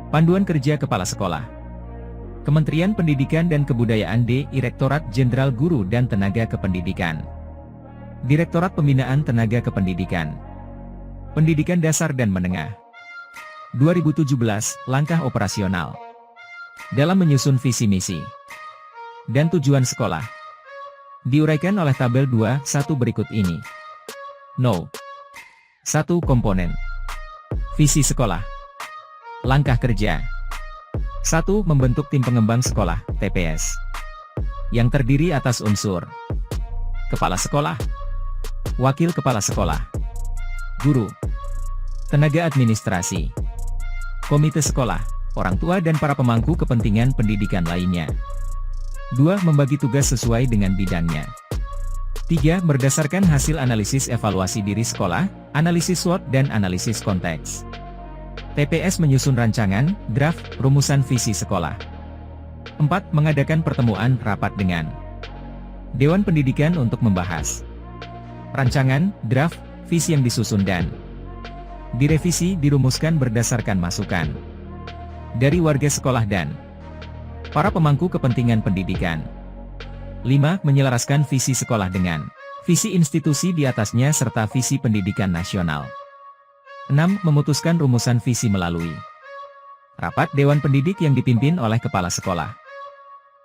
Panduan Kerja Kepala Sekolah. Kementerian Pendidikan dan Kebudayaan Direktorat Jenderal Guru dan Tenaga Kependidikan. Direktorat Pembinaan Tenaga Kependidikan. Pendidikan Dasar dan Menengah. 2017, Langkah Operasional. Dalam menyusun visi misi dan tujuan sekolah. Diuraikan oleh tabel 2.1 berikut ini. No. 1. Komponen. Visi sekolah. Langkah kerja. 1. Membentuk tim pengembang sekolah, TPS. Yang terdiri atas unsur Kepala Sekolah, Wakil Kepala Sekolah, Guru, Tenaga Administrasi, Komite Sekolah, orang tua dan para pemangku kepentingan pendidikan lainnya. 2. Membagi tugas sesuai dengan bidangnya. 3. Berdasarkan hasil analisis evaluasi diri sekolah, analisis SWOT dan analisis konteks. TPS menyusun rancangan, draft, rumusan visi sekolah. 4. Mengadakan pertemuan rapat dengan Dewan Pendidikan untuk membahas rancangan, draft, visi yang disusun dan direvisi dirumuskan berdasarkan masukan dari warga sekolah dan para pemangku kepentingan pendidikan. 5. Menyelaraskan visi sekolah dengan visi institusi di atasnya serta visi pendidikan nasional. 6. Memutuskan rumusan visi melalui rapat Dewan Pendidik yang dipimpin oleh Kepala Sekolah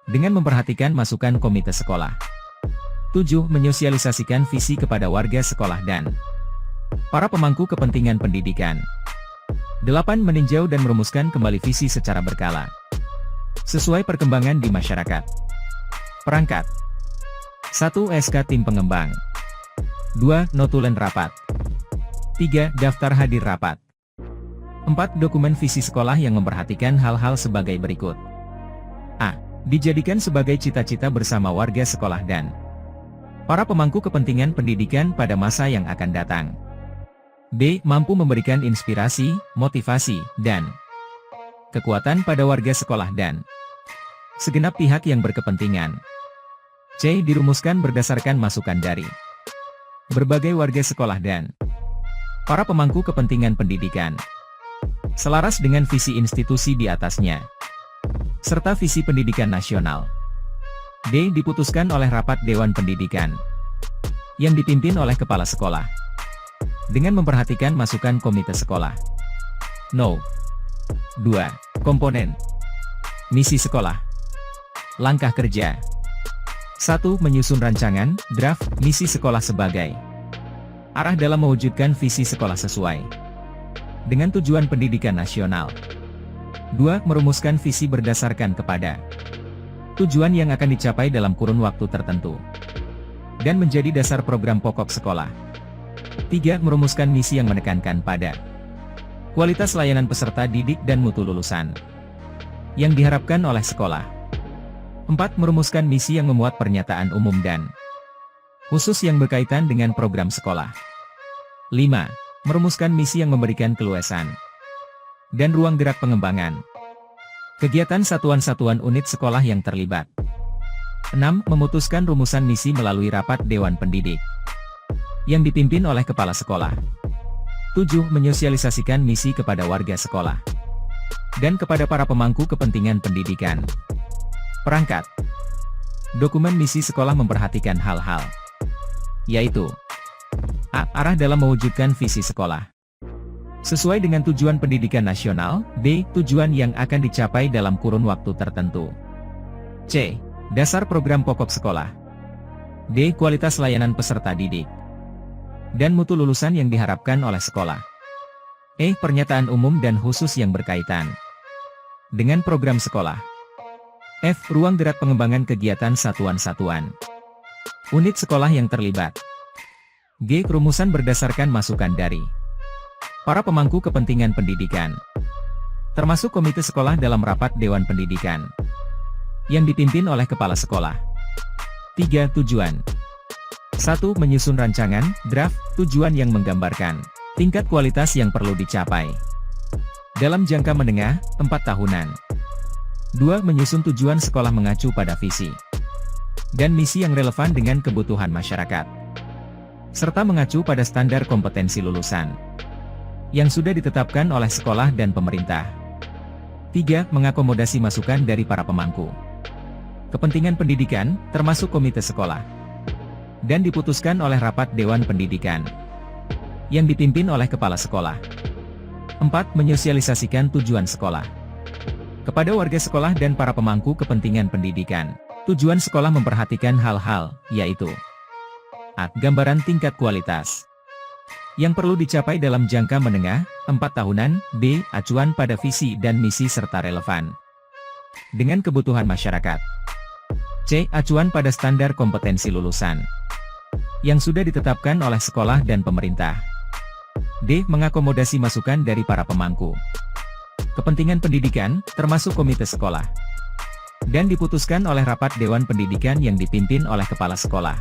dengan memperhatikan masukan komite sekolah. 7. Menyosialisasikan visi kepada warga sekolah dan para pemangku kepentingan pendidikan. 8. Meninjau dan merumuskan kembali visi secara berkala sesuai perkembangan di masyarakat. Perangkat. 1. SK Tim Pengembang. 2. Notulen rapat. 3. Daftar hadir rapat. 4. Dokumen visi sekolah yang memperhatikan hal-hal sebagai berikut. A. Dijadikan sebagai cita-cita bersama warga sekolah dan para pemangku kepentingan pendidikan pada masa yang akan datang. B. Mampu memberikan inspirasi, motivasi, dan kekuatan pada warga sekolah dan segenap pihak yang berkepentingan. C. Dirumuskan berdasarkan masukan dari berbagai warga sekolah dan para pemangku kepentingan pendidikan, selaras dengan visi institusi di atasnya, serta visi pendidikan nasional. D. Diputuskan oleh rapat Dewan Pendidikan, yang dipimpin oleh Kepala Sekolah, dengan memperhatikan masukan komite sekolah. No. 2. Komponen. Misi sekolah. Langkah kerja. 1. Menyusun rancangan, draft, misi sekolah sebagai arah dalam mewujudkan visi sekolah sesuai dengan tujuan pendidikan nasional. 2. Merumuskan visi berdasarkan kepada tujuan yang akan dicapai dalam kurun waktu tertentu dan menjadi dasar program pokok sekolah. 3. Merumuskan misi yang menekankan pada kualitas layanan peserta didik dan mutu lulusan yang diharapkan oleh sekolah. 4. Merumuskan misi yang memuat pernyataan umum dan khusus yang berkaitan dengan program sekolah. 5. Merumuskan misi yang memberikan keluasan dan ruang gerak pengembangan kegiatan satuan-satuan unit sekolah yang terlibat. 6. Memutuskan rumusan misi melalui rapat Dewan Pendidik yang dipimpin oleh Kepala Sekolah. 7. Menyosialisasikan misi kepada warga sekolah dan kepada para pemangku kepentingan pendidikan. Perangkat. Dokumen misi sekolah memperhatikan hal-hal, yaitu A. Arah dalam mewujudkan visi sekolah sesuai dengan tujuan pendidikan nasional. B. Tujuan yang akan dicapai dalam kurun waktu tertentu. C. Dasar program pokok sekolah. D. Kualitas layanan peserta didik dan mutu lulusan yang diharapkan oleh sekolah. E. Pernyataan umum dan khusus yang berkaitan dengan program sekolah. F. Ruang gerak pengembangan kegiatan satuan-satuan unit sekolah yang terlibat. G. Rumusan berdasarkan masukan dari para pemangku kepentingan pendidikan, termasuk komite sekolah dalam rapat Dewan Pendidikan yang dipimpin oleh Kepala Sekolah. 3. Tujuan. 1. Menyusun rancangan, draft, tujuan yang menggambarkan tingkat kualitas yang perlu dicapai dalam jangka menengah, 4 tahunan. 2. Menyusun tujuan sekolah mengacu pada visi dan misi yang relevan dengan kebutuhan masyarakat, serta mengacu pada standar kompetensi lulusan yang sudah ditetapkan oleh sekolah dan pemerintah. 3. Mengakomodasi masukan dari para pemangku kepentingan pendidikan, termasuk komite sekolah, dan diputuskan oleh rapat Dewan Pendidikan yang dipimpin oleh kepala sekolah. 4. Menyosialisasikan tujuan sekolah kepada warga sekolah dan para pemangku kepentingan pendidikan. Tujuan sekolah memperhatikan hal-hal, yaitu A. Gambaran tingkat kualitas yang perlu dicapai dalam jangka menengah, 4 tahunan. B. Acuan pada visi dan misi serta relevan dengan kebutuhan masyarakat. C. Acuan pada standar kompetensi lulusan yang sudah ditetapkan oleh sekolah dan pemerintah. D. Mengakomodasi masukan dari para pemangku kepentingan pendidikan, termasuk komite sekolah, dan diputuskan oleh rapat Dewan Pendidikan yang dipimpin oleh kepala sekolah.